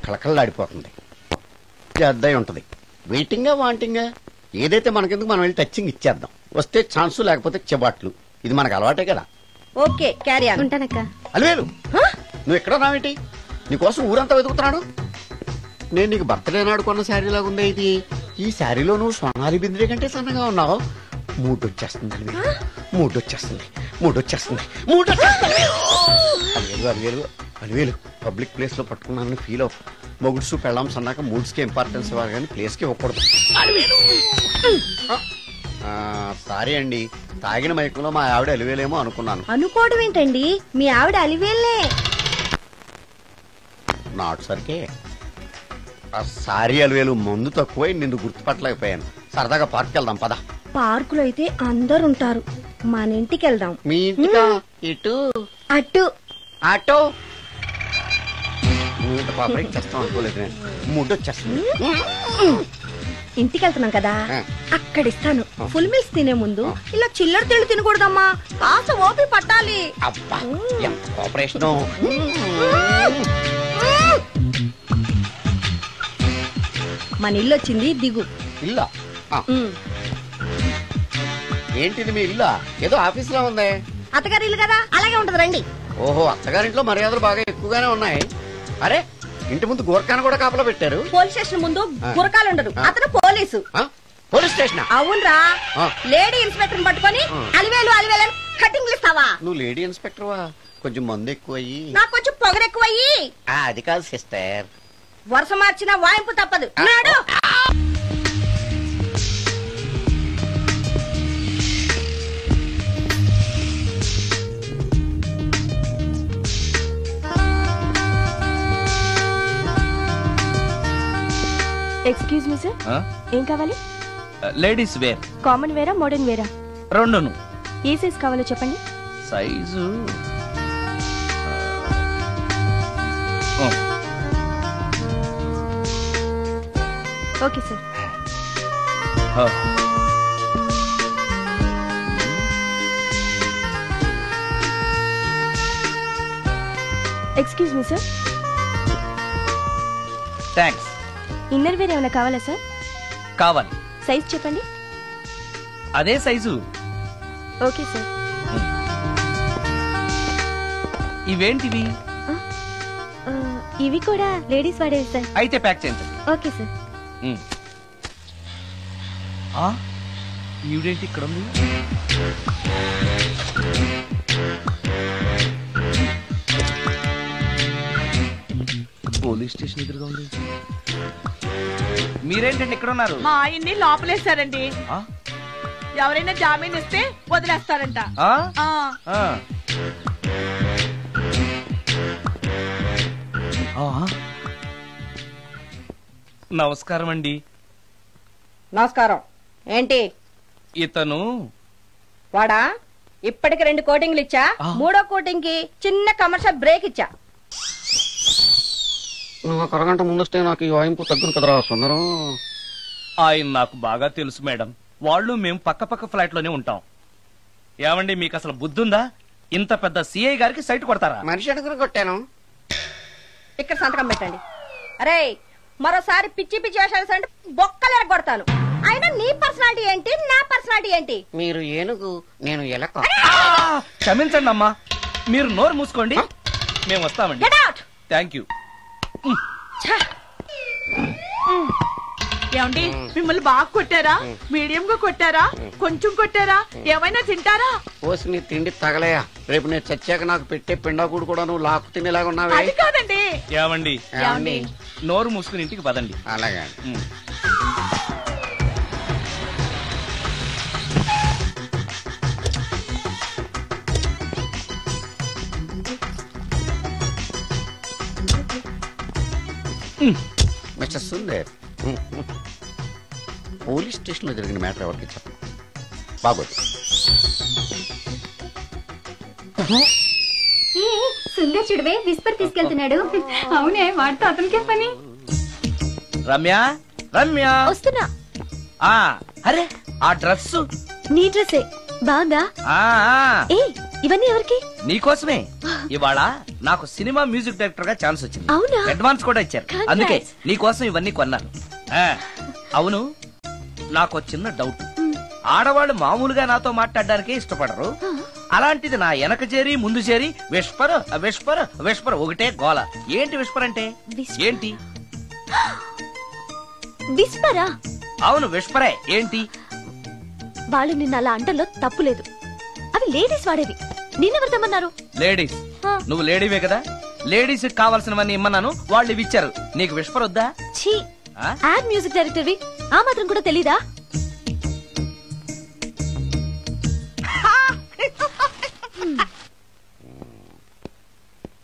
కళకళలాడిపోతుంది. అద్దై ఉంటది. వెయిటింగా వాంటింగా ఏదైతే మనకెందుకు మనం వెళ్ళి టచ్చింగ్ ఇచ్చేద్దాం. వస్తే ఛాన్సు, లేకపోతే చెబాట్లు. ఇది మనకు అలవాటే కదా. Okay carry on. ఉంటానక్క. అలివేలు, నువ్వు ఎక్కడ రావేంటి? నీకోసం ఊరంతా వెతుకుతున్నాడు. నేను నీకు బర్త్డే నాడు కొన్న శారీ లాగా ఉందే ఇది. ఈ శారీలో నువ్వు సోనాలి బింద్రే కంటే సన్నగా ఉన్నావు. మూడొచ్చేస్తుంది అలివేలు, మూడొచ్చేస్తుంది, మూడొచ్చేస్తుంది, మూడొచ్చేస్తుంది. అలివేలు అలివేలు అలివేలు పబ్లిక్ ప్లేస్ లో పట్టుకున్నానని ఫీల్ అవ్వ. మొగుడ్సు పెళ్ళాం సన్నాక మూడ్స్ కి ఇంపార్టెన్స్ ఇవ్వాలి కానీ ప్లేస్ కి ఇవ్వకూడదు. సారీ అండి, తాగిన మైకంలో మా ఆవిడ అలివేలేమో అనుకున్నాను. అనుకోవడం ఏంటండి, మీ ఆవిడ అలివేలే. నాటు సరికే. సారీ అలివేలు, మందు తక్కువై నిన్ను గుర్తుపట్టలేకపోయాను. సరదాగా పార్క్ వెళ్దాం పద. పార్కులో అయితే అందరు ఉంటారు, మన ఇంటికి వెళ్దాం. మీ ఇంటికా? ఇటు అటు ఆటో పాపరేట్ చేస్తాం అనుకోలేదు. ముడ్డు వచ్చేస్తుంది. ఇంటికి వెళ్తున్నాం కదా, అక్కడ ఇస్తాను. ఫుల్ మీల్స్ తినే ముందు ఇలా చిల్లర తిళ్ళు తినకూడదమ్మా, కాస్త ఓపి పట్టాలి. అబ్బా ఎంత కోఆపరేషన్. మన ఇల్లు వచ్చింది, దిగు. ఇల్లా? ఏంటిది మీ ఇల్లా? ఏదో ఆఫీస్ లో ఉంది. అత్తగారి ఇల్లు కదా, అలాగే ఉంటది రండి. ఓహో, అత్తగారింట్లో మర్యాదలు బాగా ఎక్కువగానే ఉన్నాయి. అరే, ఇంటి ముందు గోర్ఖాన కూడా కాపలా పెట్టారు. పోలీస్ స్టేషన్ ముందు గురకాలు ఉండరు, అతను పోలీసు. Police station? అవునరా. లేడీ ఇన్స్పెక్టర్ పట్టుకొని అలివేలు అలివేలు కటింగ్లు ఇస్తావా? నువ్వు లేడీ ఇన్స్పెక్టర్ వా? కొంచెం మందు ఎక్కువయ్యి, నాకు కొంచెం పొగరు ఎక్కువయ్యి. అది కాదు సిస్టర్, వరుస మార్చిన వాయింపు తప్పదు. నాడు ఎక్స్క్యూజ్ మీ సార్, ఏం కావాలి? Ladies wear. కామన్ వేరా, మోడర్న్ వేరా? రెండును. ఏ సైజ్ కావాలో చెప్పండి. Size okay sir. Excuse me sir. Thanks. Inner wear ఏమైనా కావాలా సార్? కావాలి. సైజ్ చెప్పండి. అదే సైజు. Okay sir. ఇవేంటివి? ఇవి కూడా లేడీస్ వాడేవి సార్. అయితే ప్యాక్ చేయండి. Okay sir. ఈవిడేంటి ఇక్కడ ఉంది? పోలీస్ స్టేషన్ ఎదురుగా ఉంది. మీరేంటండి ఇక్కడ ఉన్నారు? మా ఆయన్ని లోపలేశారండి. ఎవరైనా జామీన్ ఇస్తే వదిలేస్తారంట. నమస్కారం అండి. నమస్కారం. ఏంటి? ఇతను వాడా? ఇప్పటికి 2 కోటింగ్లు ఇచ్చా, 3వ కోటింగ్ కి చిన్న కమర్షియల్ బ్రేక్ ఇచ్చా. నువ్వు ఒక అరగంట ముందొస్తే నాకు ఈ వాయింపు తగ్గును కదరా సుందరం. ఆయన నాకు బాగా తెలుసు మేడం. వాళ్ళు మేము పక్క ఫ్లాట్ లోనే ఉంటాం. ఏమండి, మీకు అసలు బుద్ధుందా? ఇంత పెద్ద సిఐ గారికి సైట్ కొడతారా? మనిషి అడుగురు కొట్టాను. ఇక్కడ సంతకం పెట్టండి. అరే, మరోసారి పిచ్చి పిచ్చి వేషాలు బొక్కలు కొడతాను. అయినా నీ పర్సనాలిటీ ఏంటి, నా పర్సనాలిటీ ఏంటి? మీరు ఏనుగు, నేను ఎలక. క్షమించండి అమ్మా, మీరు నోరు మూసుకోండి, మేము వస్తామండి. Thank you. ఏమండి, మిమ్మల్ని బాగా కొట్టారా, మీడియం గా కొట్టారా, కొంచెం కొట్టారా, ఏమైనా తింటారా? పోసి నీ తిండి తగలయా. రేపు నేను చచ్చాక నాకు పెట్టే పిండాకుడు కూడా నువ్వు లాక్కు తినేలాగా ఉన్నావే. అది కాదండి. ఏమండి, నోరు మూసుకుని ఇంటికి పదండి. అలాగే. మిస్టర్ సుందర్, పోలీస్ స్టేషన్ లో జరిగిన మ్యాటర్ ఎవరికి చెప్పండి. బాగోదు. సుందర్ చూడవే, విస్పర్ తీసుకెళ్తున్నాడు. అవునే, వాడితో అతనికే పని. రమ్య, రమ్య వస్తున్నా. అరే, ఆ డ్రెస్ నీ డ్రెస్సే బాగుందా? ఏ ఇవన్నీ ఎవరికి? నీకోసమే. ఇవాళ నాకు సినిమా మ్యూజిక్ డైరెక్టర్ గా ఛాన్స్ వచ్చింది. అవునా? అడ్వాన్స్ కూడా ఇచ్చారు. Congrats. అందుకే నీకోసం ఇవన్నీ కొన్నాను. అవును, నాకు చిన్న డౌట్. ఆడవాళ్ళు మామూలుగా నాతో మాట్లాడడానికే ఇష్టపడరు. అలాంటిది నా వెనక చేరి ముందు చేరి విస్పర్ విస్పర్ విస్పర్ ఒకటే గోల. ఏంటి విస్పర్ అంటే? Whisper. ఏంటి? విస్పరా? అవును, విస్పరే. ఏంటి? వాళ్ళు నిన్న అలా అంటలో తప్పు లేదు. అవి లేడీస్ వాడేవి. నిన్నెవరు తెమ్మన్నారు? లేడీస్. ఆ. నువ్వు లేడీవే కదా. లేడీస్ కావాల్సినవన్నీ ఇమ్మన్నాను, వాళ్ళు ఇవి ఇచ్చారు. నీకు విస్పర్ వద్దా? ఛీ, ఆ? యాడ్ మ్యూజిక్ డైరెక్టర్వి ఆ మాత్రం కూడా తెలీదా?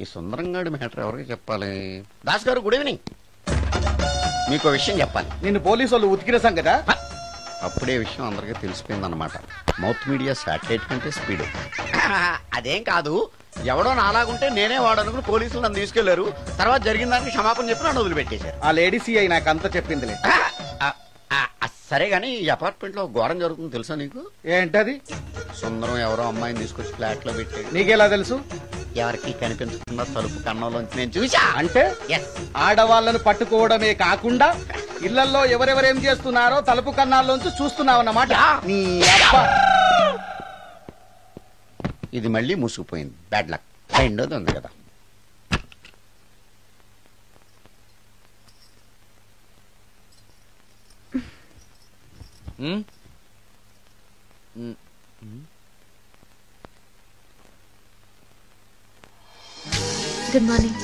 ఈ సుందరంగాడి మ్యాటర్ ఎవరికి చెప్పాలి? దాస్ గారు, గుడ్ ఈవినింగ్. మీకు విషయం చెప్పాలి. నిన్ను పోలీసు వాళ్ళు ఉతికిరేసాం కదా. అప్పుడే విషయం అందరికీ తెలిసిపోయిందన్నమాట. మౌత్ మీడియా శాటిలైట్ కంటే స్పీడ్. అదేం కాదు, ఎవడో నాలాగుంటే నేనే వాడనుకుని పోలీసులు నన్ను తీసుకెళ్లారు. తర్వాత జరిగిన దానికి క్షమాపణ చెప్పి నన్ను వదిలిపెట్టేశారు. ఆ లేడీ సిఐ నాకు అంతా చెప్పిందిలే. సరే గానీ ఈ అపార్ట్మెంట్ లో ఘోరం జరుగుతుంది తెలుసా నీకు? ఏంటది? సుందరం ఎవరో అమ్మాయిని తీసుకొచ్చి ఫ్లాట్ లో పెట్టాడు. నీకెలా తెలుసు? ఎవరికి కనిపించకుండా తలుపు కన్నంలోంచి నేను చూసా. అంటే ఆడవాళ్లను పట్టుకోవడమే కాకుండా ఇళ్లలో ఎవరెవరేం చేస్తున్నారో తలుపు కన్నాల్లోంచి చూస్తున్నావన్నమాట. నీ అబ్బా. ఇది మళ్ళీ మూసుకుపోయింది. Bad luck. రెండోది ఉంది కదా. Good morning.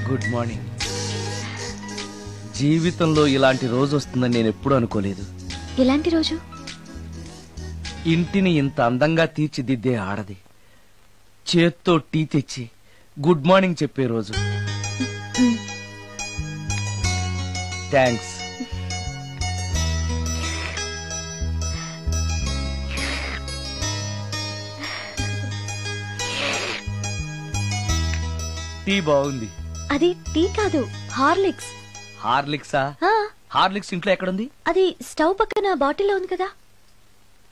Good morning. జీవితంలో ఇలాంటి రోజు వస్తుందని నేను ఎప్పుడూ అనుకోలేదు. ఎలాంటి రోజు? ఇంటిని ఇంత అందంగా తీర్చిదిద్దే ఆడది చేత్తో టీ తెచ్చి గుడ్ మార్నింగ్ చెప్పే రోజు. థ్యాంక్స్. టీ బాగుంది. అది టీ కాదు, హార్లిక్స్. హార్లిక్సా? హార్లిక్స్ ఇంట్లో ఎక్కడుంది? అది స్టవ్ పక్కన బాటిల్లో ఉంది కదా.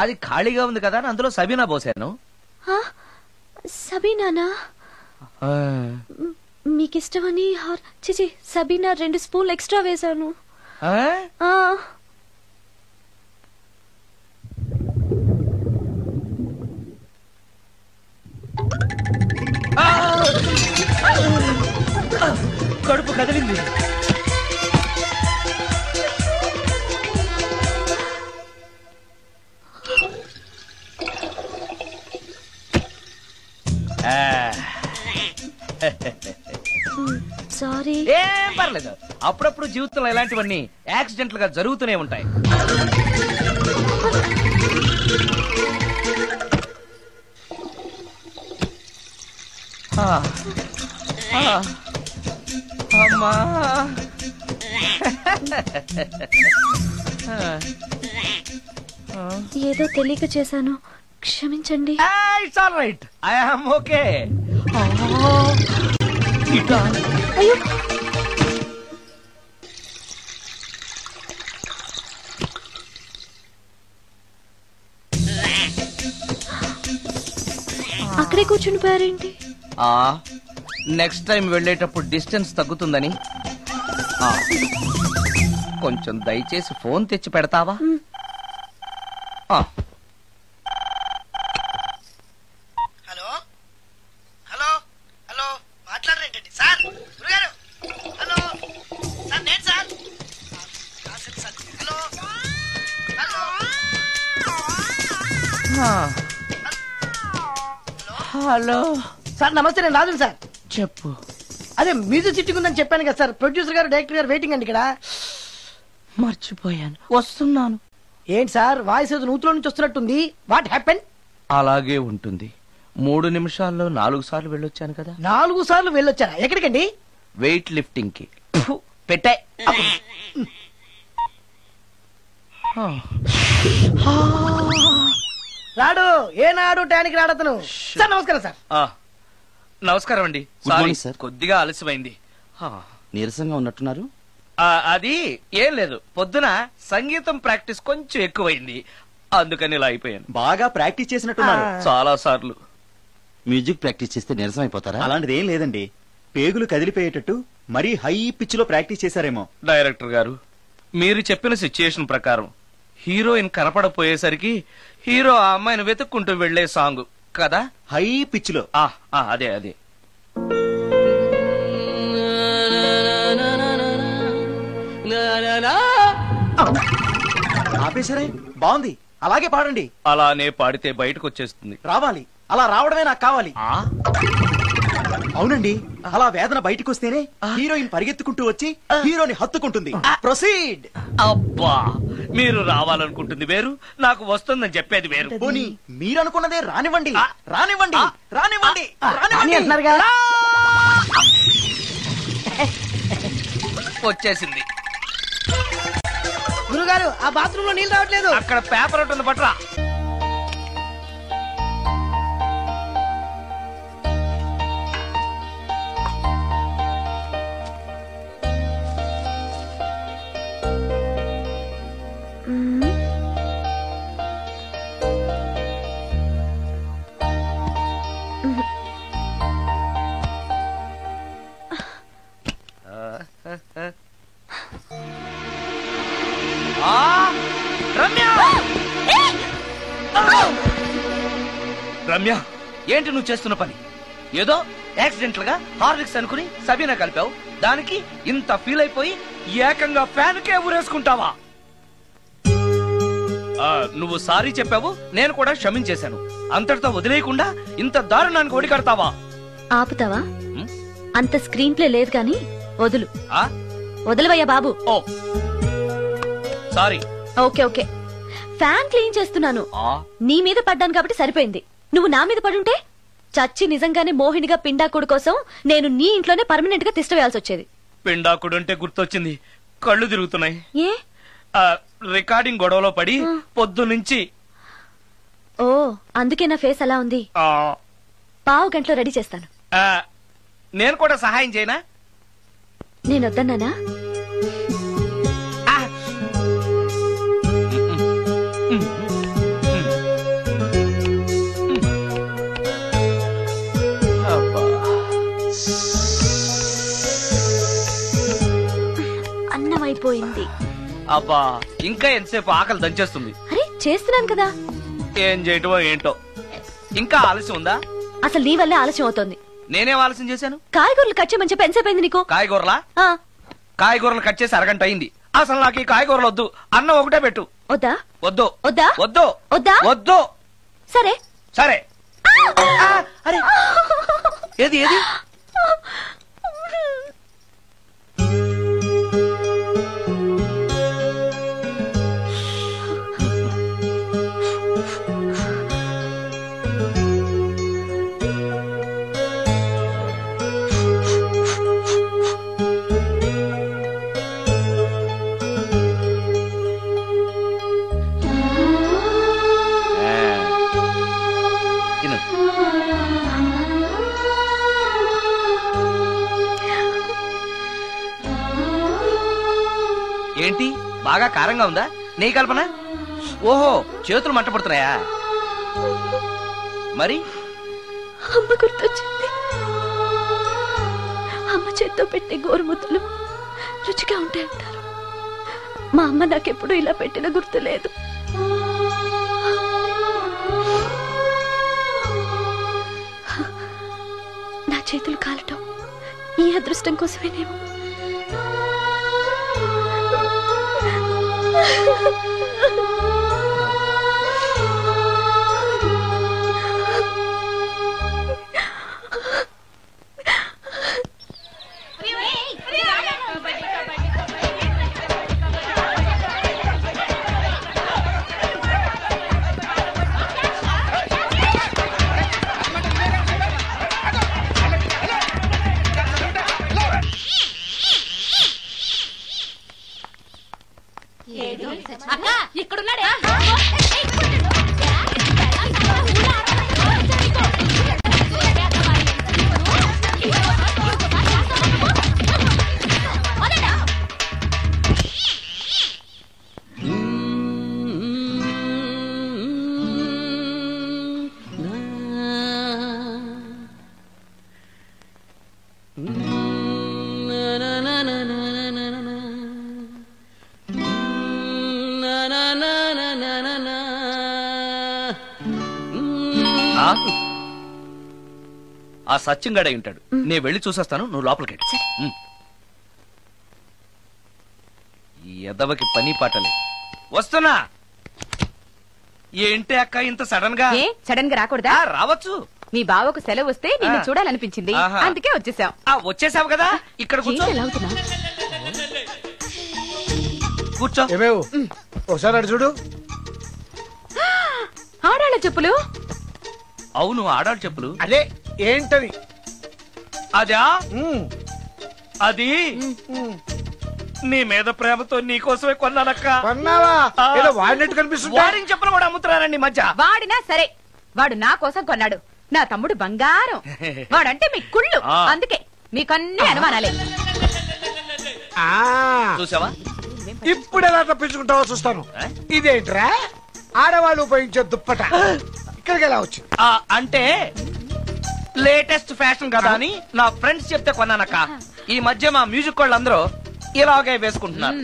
అది ఖాళీగా ఉంది కదా, అందులో సబీనా పోసాను. సబీనానా? మీకిష్టమని చిచి సబీనా 2 స్పూన్లు ఎక్స్ట్రా వేశాను. కడుపు కదిలింది. సారీ. ఏం పర్లేదు. అప్పుడప్పుడు జీవితంలో ఇలాంటివన్నీ యాక్సిడెంట్ గా జరుగుతూనే ఉంటాయి. అమ్మా, ఏదో తెలియక చేశాను, క్షమించండి. It's all right. I am okay. అయ్యో, అక్కడే కూర్చుని పోయారేంటి? నెక్స్ట్ టైం వెళ్ళేటప్పుడు డిస్టెన్స్ తగ్గుతుందని. కొంచెం దయచేసి ఫోన్ తెచ్చి పెడతావా? హలో హలో హలో, మాట్లాడరేంటండి సార్? గురుగారు, హలో సార్, నేను sir. Hello hello hello sir, నమస్తే. నేను రాజు సార్. చెప్పు. అదే మ్యూజిక్ సిట్టింగ్ ఉందని చెప్పాను కదా సార్. ప్రొడ్యూసర్ గారు, డైరెక్టర్ గారు వెయిటింగ్ అండి ఇక్కడ. మర్చిపోయాను, వస్తున్నాను. ఏంటి సార్, వాయిస్ ఏదో నూతులో నుంచి వస్తున్నట్టుంది. What happen? అలాగే ఉంటుంది. 3 నిమిషాల్లో 4 సార్లు వెళ్ళొచ్చాను కదా. 4 సార్లు వెళ్ళొచ్చారా? ఎక్కడికండి? వెయిట్ లిఫ్టింగ్ కి. పెట్టే. రాడు ఏనాడు టానికి రాడతను. సార్ నమస్కారం సార్. నమస్కారం అండి. Good morning, sir. కొద్దిగా ఆలస్యమైంది. నీరసంగా ఉన్నట్టున్నారు. అది ఏం లేదు, పొద్దున సంగీతం ప్రాక్టీస్ కొంచెం ఎక్కువైంది, అందుకని ఇలా అయిపోయాను. బాగా ప్రాక్టీస్ చేసినట్టున్నారు. చాలా సార్లు. మ్యూజిక్ ప్రాక్టీస్ చేస్తే నీరసం అయిపోతారా? అలాంటిది ఏం లేదండి, పేగులు కదిలిపోయేటట్టు మరీ హై పిచ్ లో ప్రాక్టీస్ చేశారేమో. డైరెక్టర్ గారు, మీరు చెప్పిన సిచ్యుయేషన్ ప్రకారం హీరోయిన్ కనపడపోయేసరికి హీరో ఆ అమ్మాయిని వెతుక్కుంటూ వెళ్లే సాంగ్ కదా, హై పిచ్ లో. అదే అదే. ఆపేసరే, బాగుంది, అలాగే పాడండి. అలానే పాడితే బయటకు వచ్చేస్తుంది. రావాలి, అలా రావడమే నాకు కావాలి. అవునండి, అలా వేదన బయటకు వస్తేనే హీరోయిన్ పరిగెత్తుకుంటూ వచ్చి హీరోని హత్తుకుంటుంది. ప్రొసీడ్. అబ్బా, మీరు రావాలనుకుంటుంది వేరు, నాకు వస్తుందని చెప్పేది వేరు. పోనీ మీరు అనుకున్నదే రానివ్వండి, రానివ్వండి, రానివ్వండి, రానివ్వండి. వచ్చేసింది. గురుగారు, ఆ బాత్రూమ్ లో నీళ్ళు రావట్లేదు. అక్కడ పేపర్ ఉంటుంది, పట్రా. రమ్య, ఏంటి నువ్వు చేస్తున్న పని? ఏదో యాక్సిడెంటల్ గా హార్లిక్స్ అనుకుని సబీనా కలిపావు, దానికి ఇంత ఫీల్ అయిపోయి ఏకంగా ఫ్యాన్ కే ఊరేసుకుంటావా? నువ్వు సారీ చెప్పావు, నేను కూడా క్షమించేశాను. అంతటితో వదిలేయకుండా ఇంత దారుణానికి ఒడికడతావా? ఆపుతావా? అంత స్క్రీన్ ప్లే లేదు గాని వదులు. వదలవయ్యా బాబు. ఓ sorry. Okay okay, fan clean చేస్తున్నాను. నీ మీద పడ్డాను కాబట్టి సరిపోయింది. నువ్వు నా మీద పడుంటే చచ్చి నిజంగానే మోహినిగా పిండాకుడు కోసం నేను నీ ఇంట్లోనే పర్మనెంట్ గా తిష్ట వేయాల్సి వచ్చేది. పిండాకుడు అంటే గుర్తొచ్చింది, కళ్ళు తిరుగుతున్నాయి. ఏ? రికార్డింగ్ గొడవలో పడి పొద్దు నుంచి. ఓ, అందుకే నా ఫేస్ అలా ఉంది. పావు గంటలో రెడీ చేస్తాను. నేను కూడా సహాయం చేయనా? నేను వద్దన్నానా? అన్నం అయిపోయింది. అబ్బా, ఇంకా ఎంతసేపు? ఆకలి దంచేస్తుంది. అరే చేస్తున్నాను కదా. ఏం చేయటమో ఏంటో, ఇంకా ఆలస్యం ఉందా? అసలు నీ వల్లే ఆలస్యం అవుతోంది. నేనేం ఆలస్యం చేశాను? కాయగూరలు కట్ చేయమని చెప్పి ఎంతసేపు అయింది నీకు? కాయగూరలా? కాయగూరలు కట్ చేసి అరగంట అయింది. అసలు నాకు ఈ కాయగూరలు వద్దు, అన్నం ఒకటే పెట్టు. వద్దా? వద్దు. వద్దా? వద్దు. వద్దా? వద్దు. సరే సరే. అరే, ఏది ఏది? ఏంటి, బాగా కారంగా ఉందా? నెయ్యి కల్పన? ఓహో, చేతులు మంట పడుతున్నాయా? మరి అమ్మ గుర్తొచ్చింది. అమ్మ చేత్తో పెట్టే గోరుముద్దలు రుచిగా ఉంటాయంటారు. మా అమ్మ నాకెప్పుడు ఇలా పెట్టిన గుర్తు లేదు. నా చేతులు కాలటం ఈ అదృష్టం కోసమేనేమో. అక్క, ఇక్కడున్న ఆ సత్యం గడై ఉంటాడు. నేను వెళ్ళి చూసేస్తాను, నువ్వు లోపలికి ఈ ఎదవకి పని పాటలే. వస్తున్నా. ఏంటి అక్క ఇంత సడన్ గా? సడన్ గా రాకూడదా? రావచ్చు. మీ బావకు సెలవు వస్తే నిన్ను చూడాలనిపించింది, అందుకే వచ్చేసాం. వచ్చేసావు కదా, ఇక్కడ కూర్చో. కూర్చో. ఒకసారి అటు చూడు. ఆడాళ్ళ చెప్పులు. అవును, ఆడాళ్ళ చెప్పులు. అదే ఏంటది? అదా అది నీ మీద ప్రేమతో నీకోసమే కొన్నానక్క. కొన్నావా? ఏదో వాడినట్టు కనిపిస్తుంది. వాడిని చెప్పులు కూడా అమ్ముతున్నారండి మధ్య. వాడినా సరే, వాడు నా కోసం కొన్నాడు. నా తమ్ముడు బంగారం. వాడంటే మీ కుళ్ళు, అందుకే మీకన్నీ అనుమానాలే. చూసావా? ఇప్పుడు ఎలా తప్పించుకుంటావో చూస్తాను. ఇదేంట్రా ఆడవాళ్ళు ఉపయోగించే దుప్పట ఇక్కడికి ఎలా వచ్చింది? అంటే లేటెస్ట్ ఫ్యాషన్ కదా అని నా ఫ్రెండ్స్ చెప్తే కొన్నానక్క. ఈ మధ్య మా మ్యూజిక్ వాళ్ళందరూ ఇలాగే వేసుకుంటున్నారు.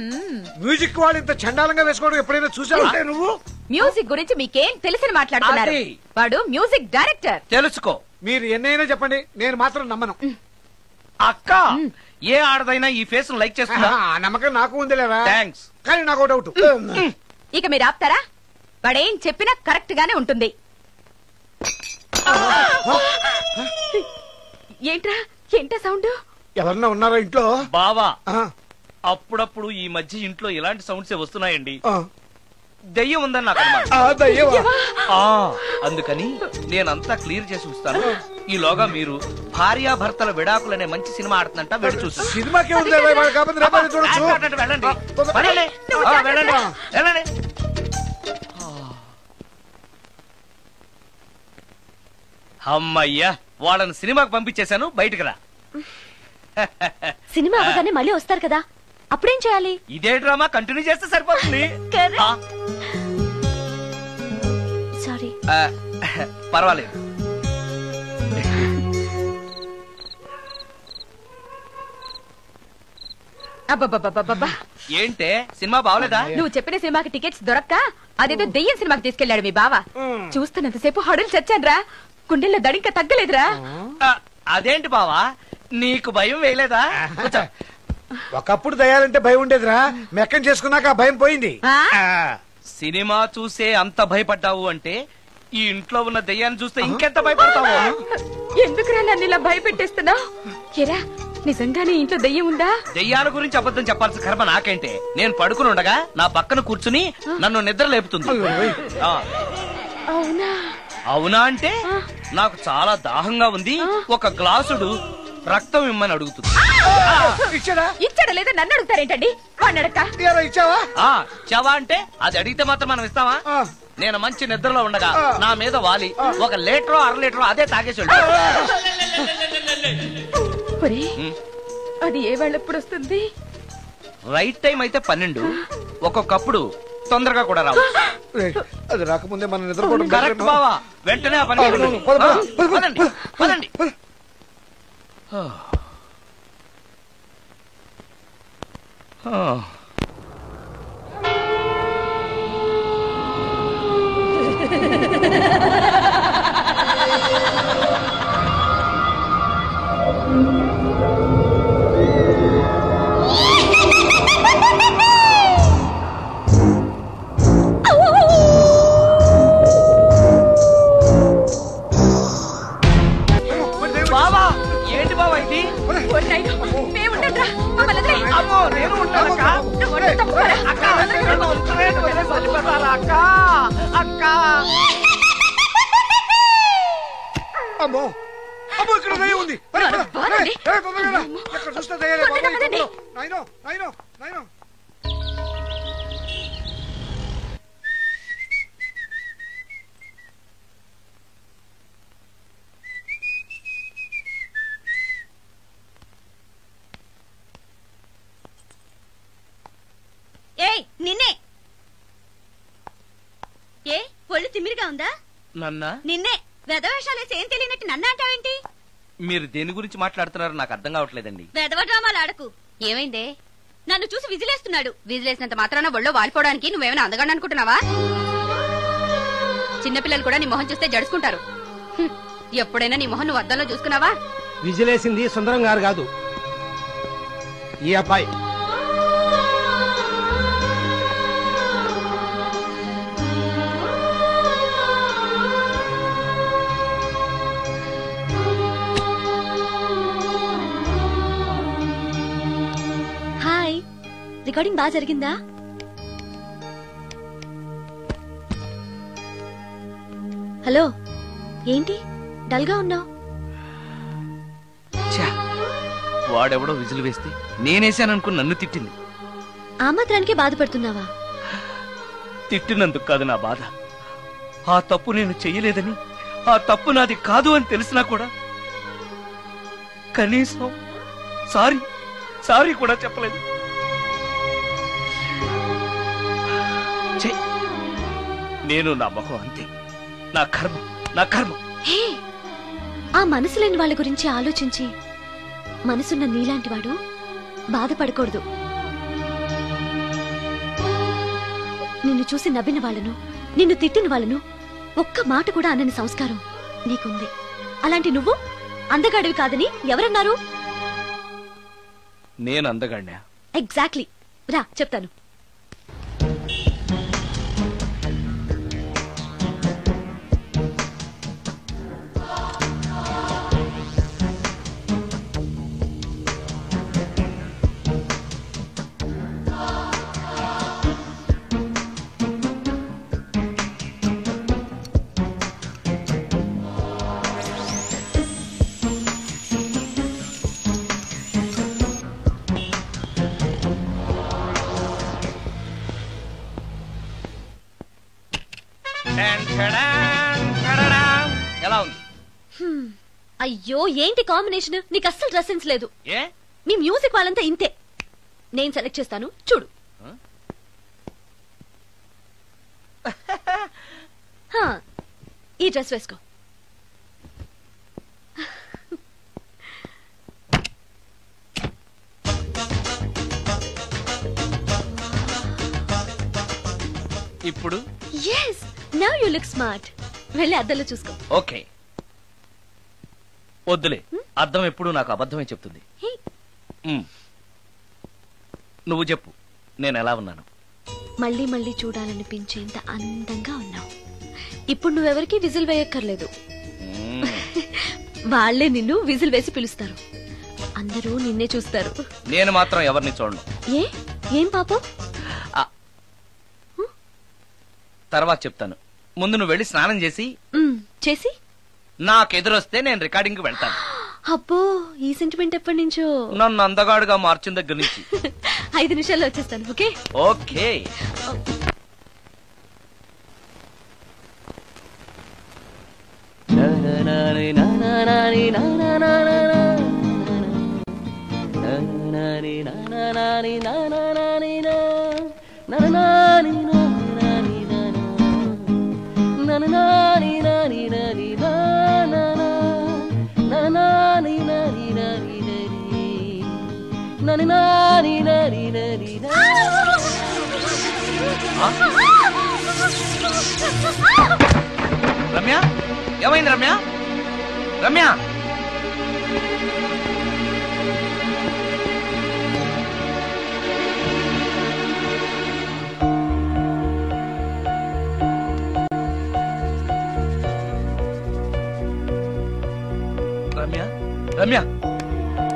మ్యూజిక్ వాళ్ళు ఇంత చండాలంగా వేసుకోవడం ఎప్పుడైనా చూసావంటే నువ్వు? మ్యూజిక్ గురించి మీకేం తెలిసిన మాట్లాడుతున్నారు? వాడు మ్యూజిక్ డైరెక్టర్. తెలుసుకో. మీరు ఎన్నైనా చెప్పండి, నేను మాత్రం నమ్మను. అక్క, ఏ ఆడదైనా ఈ ఫేస్ లైక్ చేస్తున్నా? నమ్మకం నాకు ఉందిలేవా. థ్యాంక్స్. కానీ నాకు డౌట్. ఇక మీరు ఆపుతారా? వాడేం చెప్పినా కరెక్ట్ గానే ఉంటుంది. ఏంటా సౌండ్? ఎవరన్నా ఉన్నారా ఇంట్లో? బావా, అప్పుడప్పుడు ఈ మధ్య ఇంట్లో ఇలాంటి సౌండ్స్ వస్తున్నాయండి. దెయ్యం ఉందని నాకు అందుకని నేనంతా క్లియర్ చేసి ఉంచుతాను. ఈలోగా మీరు భార్యాభర్తల విడాకులనే మంచి సినిమా ఆడుతుందంట, వెళ్ళి చూసి. సినిమాకి వెళ్ళండి. అమ్మయ్యా, వాళ్ళని సినిమాకి పంపించేశాను, బయటకు రా. సినిమా అవగానే మళ్ళీ వస్తారు కదా, అప్పుడేం చేయాలి? ఇదే డ్రామా కంటిన్యూ చేస్తే సరిపోతుంది. సారీ. పర్వాలేదు. అబ్బబ్బబ్బబ్బబ్బా, ఏంటే సినిమా బాగలేదా? నువ్వు చెప్పిన సినిమాకి టికెట్స్ దొరక్క అదేదో దెయ్యం సినిమాకి తీసుకెళ్లాడు మీ బావ. చూస్తున్నంతసేపు హడలు చచ్చాన్రా, గుండెల్లో దడింక తగ్గలేదురా. అదేంటి బావా, నీకు భయం వేయలేదా? ఒకప్పుడు దయాలంటే భయం ఉండేదిరా, మెక్కం చేసుకున్నాక ఆ భయం పోయింది. సినిమా చూసే అంత భయపడ్డావు అంటే ఈ ఇంట్లో ఉన్న దెయ్యాన్ని చూస్తే ఇంకెంత భయపడతావు? ఎందుకురా నన్ను ఇలా భయపెట్టేస్తున్నావు? ఎరా, నిజంగానే ఇంట్లో దెయ్యం ఉందా? దెయ్యాల గురించి అబద్ధం చెప్పాల్సిన కర్మ నాకేంటే? నేను పడుకుని ఉండగా నా పక్కన కూర్చుని నన్ను నిద్ర లేపుతుంది. అవునా? అవునా అంటే నాకు చాలా దాహంగా ఉంది, ఒక గ్లాసుడు రక్తం ఇమ్మని అడుగుతుంది. ఇచ్చాడా లేదా నన్ను అడుగుతారేంటండి? వాడిని అడక్క. ఇచ్చావా అంటే అది అడిగితే మాత్రం మనం ఇస్తావా? నేను మంచి నిద్రలో ఉండగా నా మీద వాలి 1 లీటరో 1/2 లీటరో అదే తాగేసి అది ఏ వేళప్పుడు వస్తుంది? రైట్ టైం అయితే 12, ఒక్కొక్కప్పుడు తొందరగా కూడా రావచ్చు. అది రాకముందే మన నిద్రపోవడం కరెక్ట్ బావా. వెంటనే ఆ పని పదండి. బావా, ఏంటి బావా ఇది? అమ్మో, నేను ఉంటానక్క. అమ్మో అమ్మో, ఇక్కడ దయ్యం ఉంది. ఎక్కడ చూస్తే దయ్యాలే. నాయనో ఏయ్, నిన్నే. ఏ ఒళ్ళు తిమ్మిరిగా ఉందా? నన్నా? నిన్నే. వెధవేషాలేసి ఏం తెలియనట్టు నన్ను అంటావేంటి? మీరు దేని గురించి మాట్లాడుతున్నారు నాకు అర్థం కావట్లేదండి. వెధవ డ్రామాలు ఆడకు. ఏమైందే? నన్ను చూసి విజిలేస్తున్నాడు. విజిలేసినంత మాత్రాన ఒళ్ళో వాలిపోవడానికి నువ్వేమైనా అందగాడు అనుకుంటున్నావా? చిన్నపిల్లలు కూడా నీ మొహం చూస్తే జడుచుకుంటారు. ఎప్పుడైనా నీ మొహన్ నువ్వు అద్దంలో చూసుకున్నావా? విజిలేసింది సుందరం గారు కాదు, ఈ అబ్బాయి. హాయ్, రికార్డింగ్ బాగా జరిగిందా? హలో, ఏంటి డల్ గా ఉన్నావు? వాడెవడో విజిల్ వేస్తే నేనేశాననుకుని నన్ను తిట్టింది. ఆ మాత్రానికే బాధపడుతున్నావా? తిట్టినందుకు కాదు నా బాధ. ఆ తప్పు నేను చెయ్యలేదని, ఆ తప్పు నాది కాదు అని తెలిసినా కూడా కనీసం సారీ సారీ కూడా చెప్పలేదు. ఛీ! నేను నా మొహం అంతే. నా కర్మ, నా కర్మ. హే, ఆ మనసు లేని వాళ్ళ గురించి ఆలోచించి మనసున్న నీలాంటి వాడు బాధపడకూడదు. నిన్ను చూసి నవ్విన వాళ్ళను, నిన్ను తిట్టిన వాళ్ళను ఒక్క మాట కూడా అనని సంస్కారం నీకుంది. అలాంటి నువ్వు అందగాడివి కాదని ఎవరన్నారు? నేను అందగాడినా? ఎగ్జాక్ట్లీ. రా చెప్తాను. ఎలా ఉంది? అయ్యో, ఏంటి కాంబినేషన్? నీకు అస్సలు డ్రెస్ సెన్స్ లేదు. ఏ? మీ మ్యూజిక్ వాళ్ళంతా ఇంతే. నేను సెలెక్ట్ చేస్తాను, చూడు. ఈ డ్రెస్ వేసుకో. ఇప్పుడు yes, now you look smart. వెళ్ళి అద్దంలో చూసుకో. ఓకే. వద్దులే, అర్థం ఎప్పుడు నాకు అబద్ధమే చెప్తుంది. నువ్వు చెప్పు, నేను ఎలా ఉన్నాను? మళ్ళీ మళ్ళీ చూడాలనిపించేంత అందంగా ఉన్నావు. ఇప్పుడు నువ్వెవరికి విజిల్ వేయక్కర్లేదు. వాళ్లే నిన్ను విజిల్ వేసి పిలుస్తారు. అందరూ నిన్నే చూస్తారు. నేను మాత్రం ఎవరిని చూడను. ఏం పాపం? తర్వాత చెప్తాను. ముందు నువ్వు వెళ్ళి స్నానం చేసి చేసి నాకెదురొస్తే నేను రికార్డింగ్ వెళ్తాను. అబ్బో, ఈ సెంటిమెంట్ ఎప్పటి నుంచో? నన్ను అందగాడుగా మార్చిన దగ్గర నుంచి. 5 నిమిషాల్లో వచ్చేస్తాను. Okay okay. రమ్య, ఏమైంది రమ్య? రమ్య, రమ్య, రమ్య.